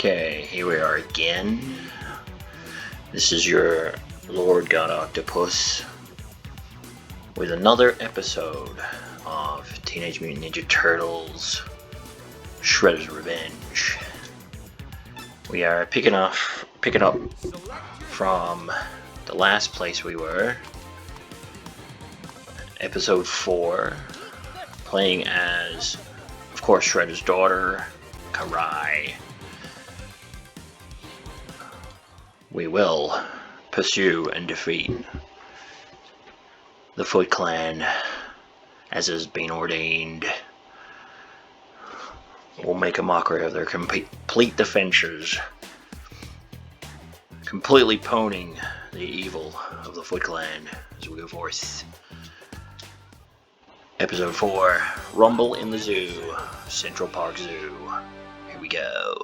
Okay, here we are again. This is your Lord God Octopus with another episode of Teenage Mutant Ninja Turtles Shredder's Revenge. We are picking up from the last place we were, episode 4, playing as, of course, Shredder's daughter, Karai. We will pursue and defeat the Foot Clan as has been ordained. We'll make a mockery of their complete defenses, completely pwning the evil of the Foot Clan as we go forth. Episode 4, Rumble in the Zoo, Central Park Zoo. Here we go.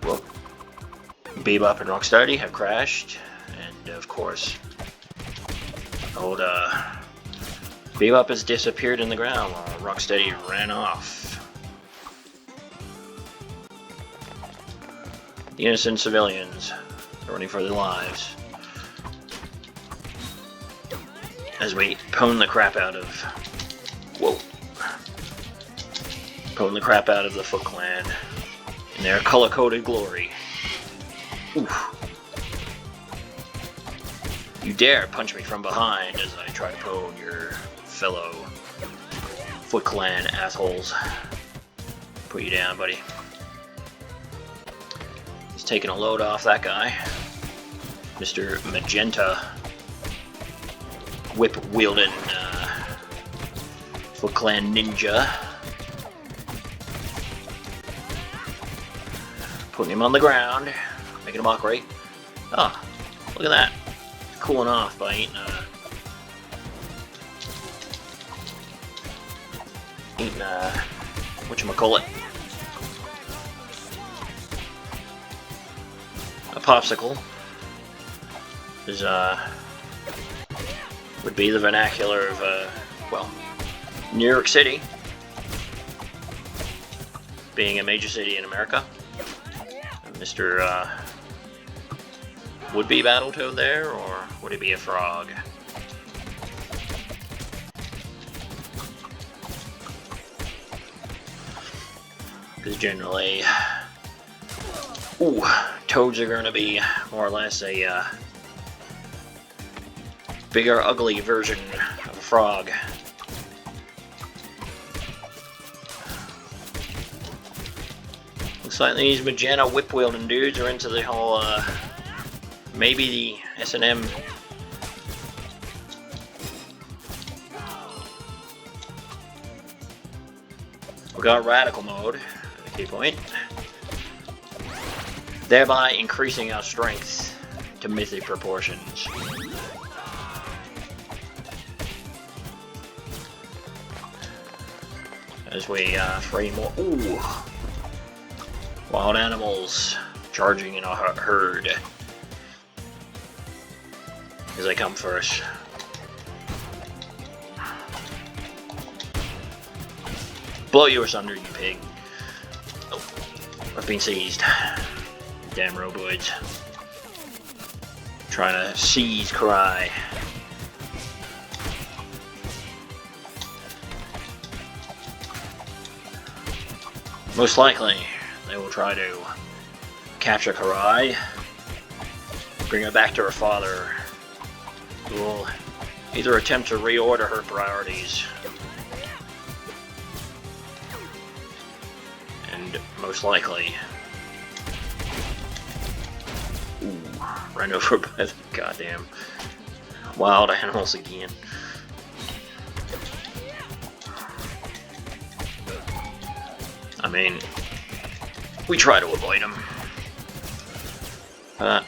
Well, Bebop and Rocksteady have crashed, and of course, old Bebop has disappeared in the ground while Rocksteady ran off. The innocent civilians are running for their lives as we pwn the crap out of the Foot Clan in their color-coded glory. Oof. You dare punch me from behind as I try to pwn your fellow Foot Clan assholes. Put you down, buddy. He's taking a load off that guy. Mr. Magenta whip-wielding Foot Clan ninja. Putting him on the ground, making a mockery. Oh, look at that. Cooling off by eating whatchamacallit? A popsicle. Is, would be the vernacular of, well, New York City. Being a major city in America. Mr. Would-be Battletoad there, or would it be a frog? Because generally, toads are going to be more or less a bigger, ugly version of a frog. Looks like these magenta whip-wielding dudes are into the whole, maybe the S&M. We got radical mode, the key point, thereby increasing our strength to mythic proportions. As we free more. Ooh! Wild animals charging in a herd as they come first. Blow you asunder, you pig. Oh, I've been seized. Damn roboids. Trying to seize Karai. Most likely, they will try to capture Karai, bring her back to her father, who will either attempt to reorder her priorities, and most likely, ran over by the goddamn wild animals again. I mean, we try to avoid them, but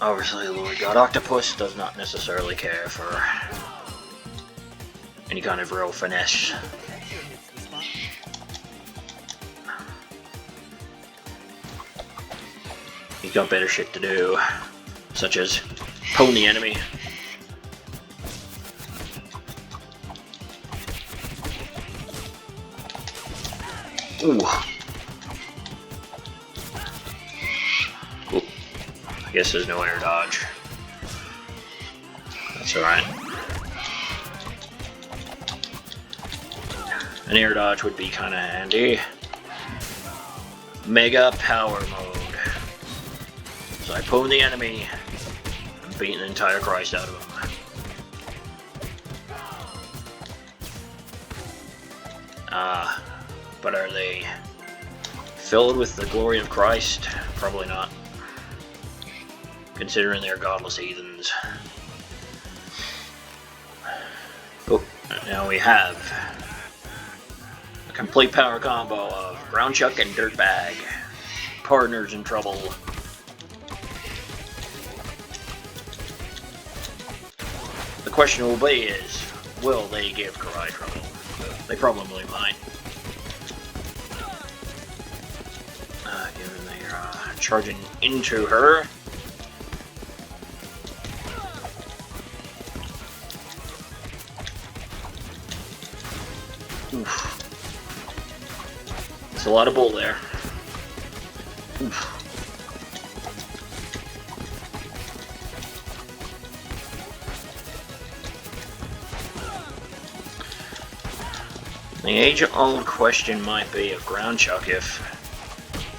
obviously Lord God Octopus does not necessarily care for any kind of real finesse. He's got better shit to do, such as pwn the enemy. Ooh. Ooh. I guess there's no air dodge. That's alright. An air dodge would be kinda handy. Mega power mode. So I pwn the enemy and beat the entire Christ out of him. But are they filled with the glory of Christ? Probably not. Considering they're godless heathens. Oh, now we have a complete power combo of Ground Chuck and Dirtbag. Partners in trouble. The question will be is, will they give Karai trouble? They probably might. Given they're charging into her. Oof. It's a lot of bull there. Oof. The age-old question might be of Ground Chuck if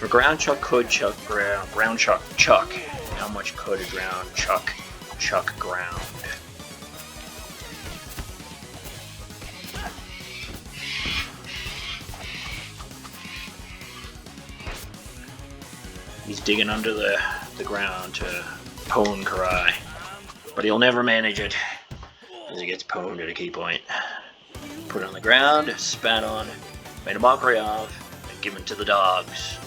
Ground Chuck could Ground Chuck, how much could Ground Chuck ground? He's digging under the ground to pwn Karai, but he'll never manage it as he gets pwned at a key point. Put on the ground, spat on, made a mockery of, and given to the dogs.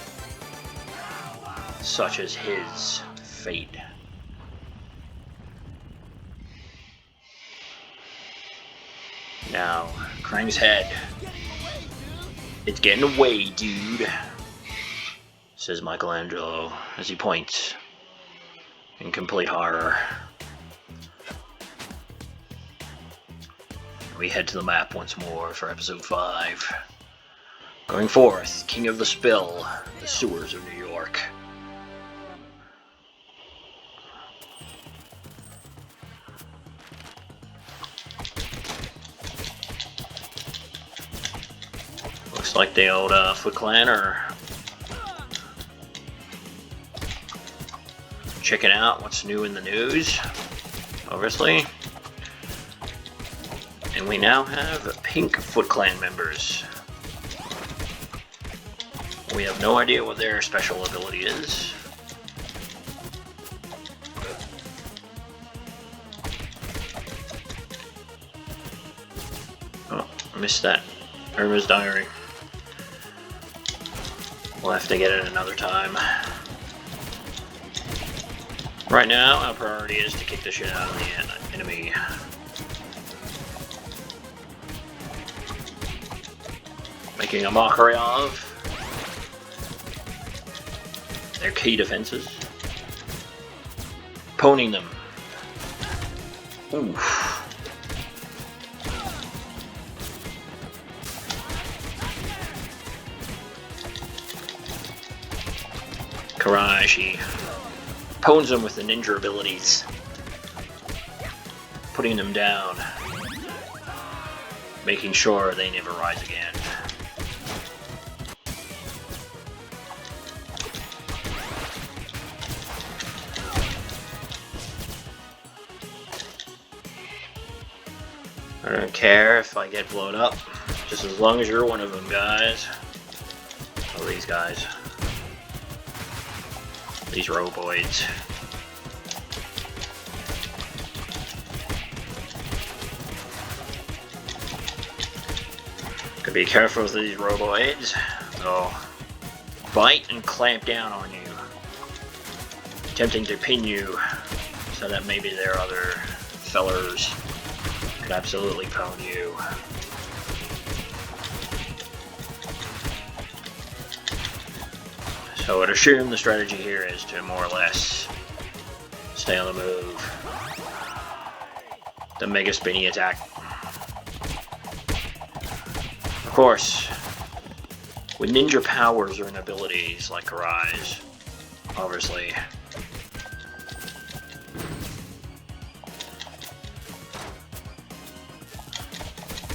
Such is his fate. Now, Krang's head. It's getting away, dude, says Michelangelo as he points in complete horror. We head to the map once more for episode 5. Going forth, King of the Spill, the sewers of New York. Looks like the old Foot Clan are checking out what's new in the news, obviously. And we now have pink Foot Clan members. We have no idea what their special ability is. Oh, I missed that. Irma's Diary. We'll have to get it another time. Right now, our priority is to kick the shit out of the enemy. Making a mockery of their key defenses. Pwning them. Oof. Karai, she pwns them with the ninja abilities. Putting them down. Making sure they never rise again. I don't care if I get blown up, just as long as you're one of them, guys. Oh, these guys. These roboids. Gotta be careful with these roboids. They'll bite and clamp down on you, attempting to pin you so that maybe their other fellers could absolutely pwn you. So I'd assume the strategy here is to more or less stay on the move. The mega spinny attack. Of course, with ninja powers or abilities like Karai's, obviously.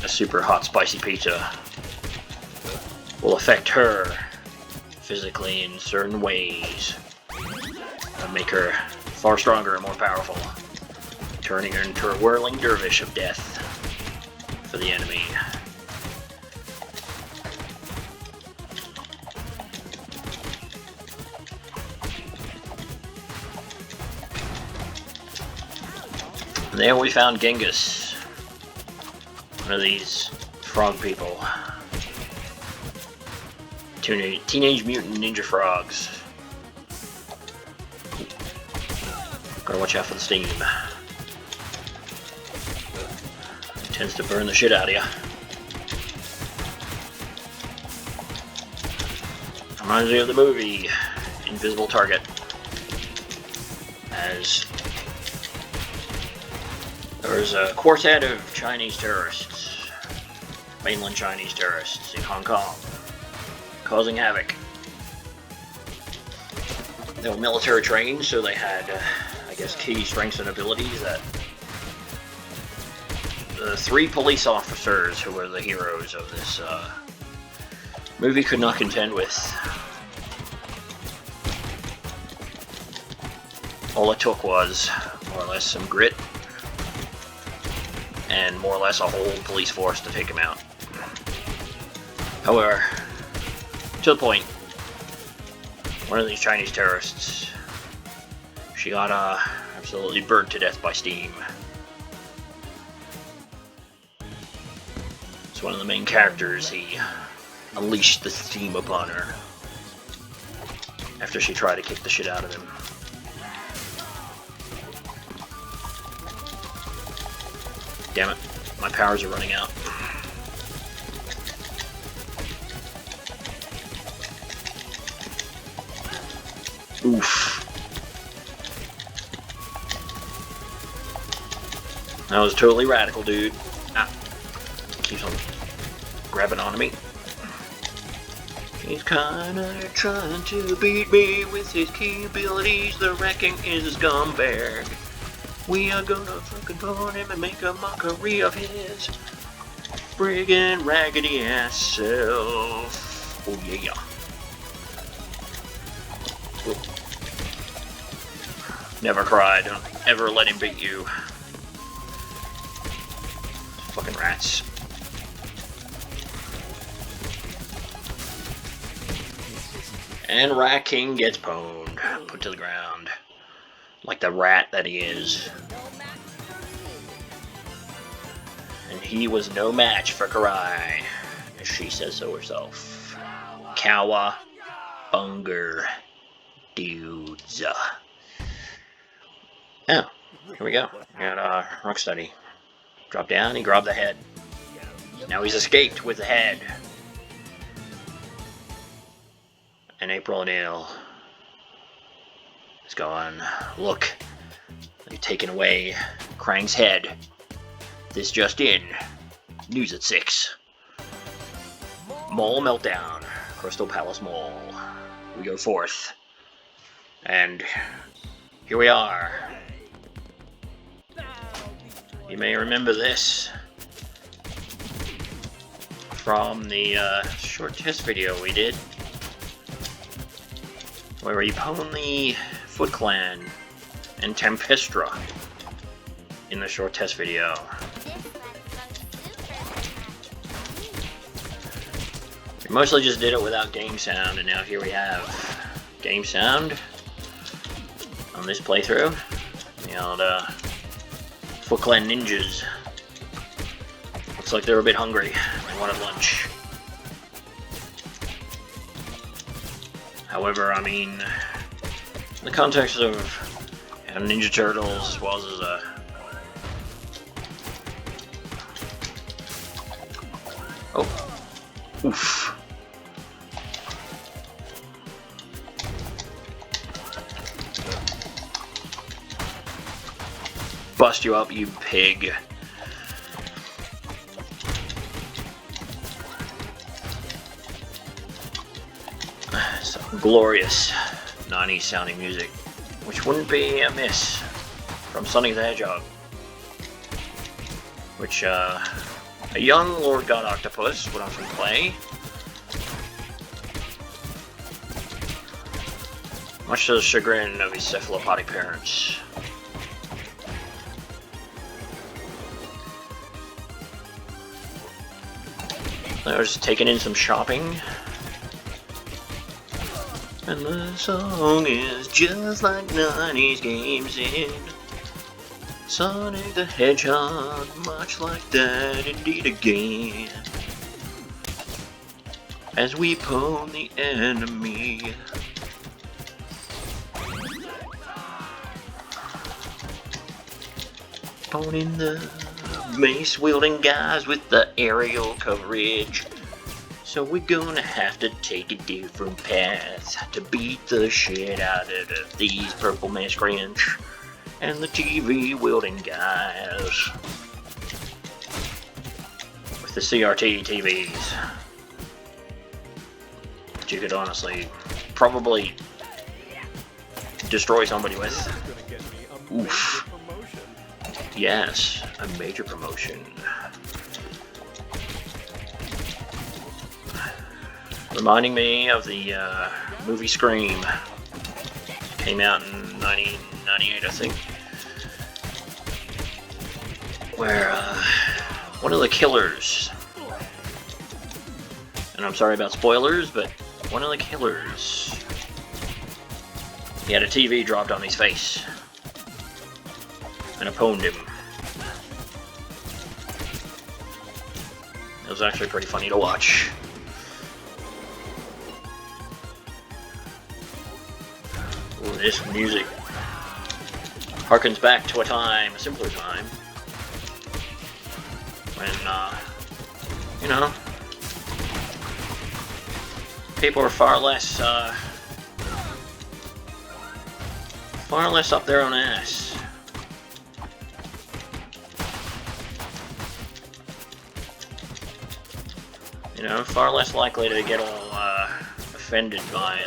A super hot spicy pizza will affect her physically in certain ways and make her far stronger and more powerful, turning her into a whirling dervish of death for the enemy. And there we found Genghis, one of these frog people. Teenage Mutant Ninja Frogs. Gotta watch out for the steam. It tends to burn the shit out of you. Reminds me of the movie Invisible Target. As there was a quartet of Chinese terrorists, mainland Chinese terrorists in Hong Kong, causing havoc. They were military trained, so they had, I guess, key strengths and abilities that the 3 police officers who were the heroes of this movie could not contend with. All it took was more or less some grit and more or less a whole police force to take him out. However, to the point, one of these Chinese terrorists, she got absolutely burnt to death by steam. It's one of the main characters. He unleashed the steam upon her after she tried to kick the shit out of him. Damn it, my powers are running out. Oof. That was totally radical, dude. Ah. Keeps on grabbing onto me. He's kinda trying to beat me with his key abilities. The wrecking is scumbag. We are gonna fucking put him and make a mockery of his friggin' raggedy ass self. Oh yeah. Never cry, don't ever let him beat you. Fucking rats. And Rat King gets pwned, put to the ground. Like the rat that he is. And he was no match for Karai, as she says so herself. Kawa Bunger dudes. Oh, here we go. We got Rocksteady. Drop down, he grabbed the head. Now he's escaped with the head. And April O'Neil is going, look, they've taken away Krang's head. This just in. News at 6. Mall meltdown. Crystal Palace Mall. We go forth. And here we are. You may remember this from the short test video we did, where we pwned the Foot Clan and Tempestra in the short test video. We mostly just did it without game sound, and now here we have game sound on this playthrough. The old Foot Clan ninjas. Looks like they're a bit hungry. They wanted lunch. However, I mean, in the context of Ninja Turtles, as well as oh, oof. Bust you up, you pig. Some glorious 90s sounding music, which wouldn't be amiss from Sonic the Hedgehog, which a young Lord God Octopus would often play, much to the chagrin of his cephalopodic parents. I was taking in some shopping, and the song is just like 90s games in Sonic the Hedgehog, much like that indeed again, as we pwn the enemy. Pwning the mace-wielding guys with the aerial coverage. So we're gonna have to take a different path to beat the shit out of these purple miscreants and the TV-wielding guys with the CRT TVs, which you could honestly probably destroy somebody with. Oof. Yes, a major promotion. Reminding me of the movie Scream. Came out in 1998, I think. Where one of the killers, and I'm sorry about spoilers, but one of the killers, he had a TV dropped on his face and pwned him. It was actually pretty funny to watch. Ooh, this music harkens back to a simpler time, when, you know, people were far less up their own ass. You know, far less likely to get all offended by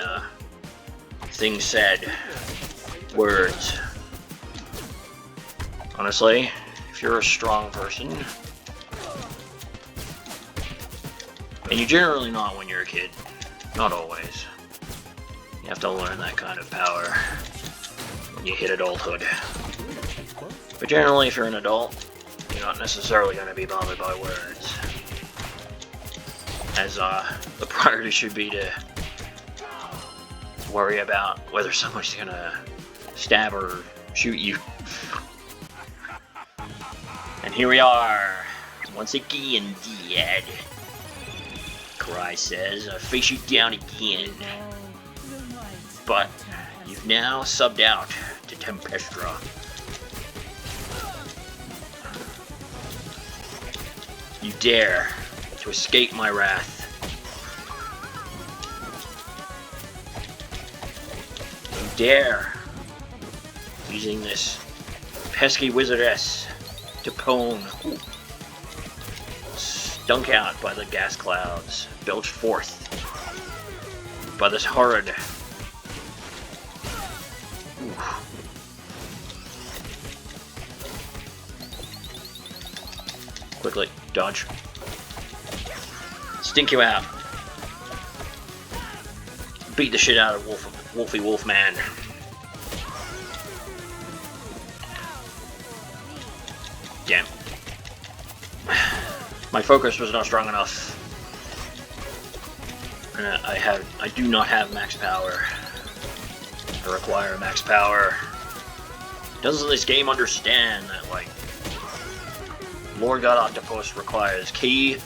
things said, words. Honestly, if you're a strong person, and you're generally not when you're a kid, not always, you have to learn that kind of power when you hit adulthood. But generally, if you're an adult, you're not necessarily going to be bothered by words, as the priority should be to worry about whether someone's gonna stab or shoot you. And here we are, once again, dead. Karai says, I face you down again. But you've now subbed out to Tempestra. You dare to escape my wrath. You dare, using this pesky wizardess to pwn, stunk out by the gas clouds, belched forth by this horrid, quickly, dodge. Stink you out. Beat the shit out of Wolfie Wolfman. Damn. My focus was not strong enough. I do not have max power. I require max power. Doesn't this game understand that, like, Lord God Octopus requires key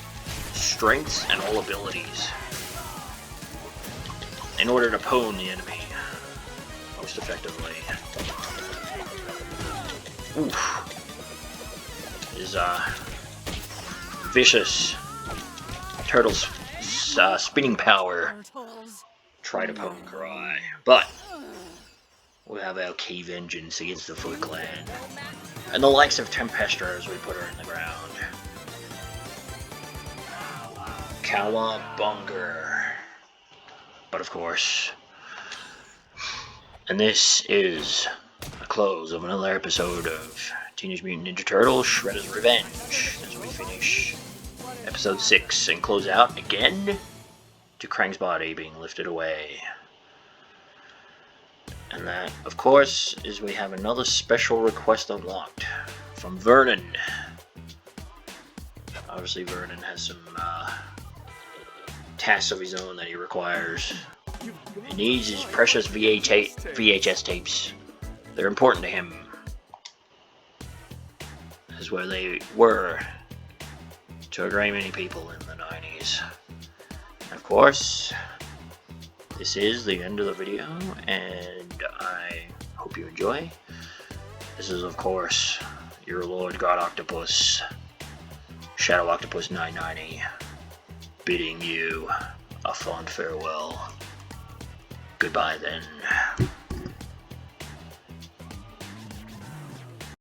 strengths and all abilities in order to pwn the enemy most effectively? Oof. His vicious turtles spinning power try to pwn Karai, but we'll have our key vengeance against the Foot Clan and the likes of Tempestra as we put her in the ground. Cowabunga. But of course, and this is the close of another episode of Teenage Mutant Ninja Turtles Shredder's Revenge, as we finish episode 6 and close out again to Krang's body being lifted away. And that, of course, is we have another special request unlocked from Vernon. Obviously, Vernon has some tasks of his own that he requires. He needs his precious VHS tapes. They're important to him. This is where they were to a great many people in the 90s. And of course, this is the end of the video, and I hope you enjoy. This is, of course, your Lord God Octopus, Shadow Octopus990, bidding you a fond farewell. Goodbye then.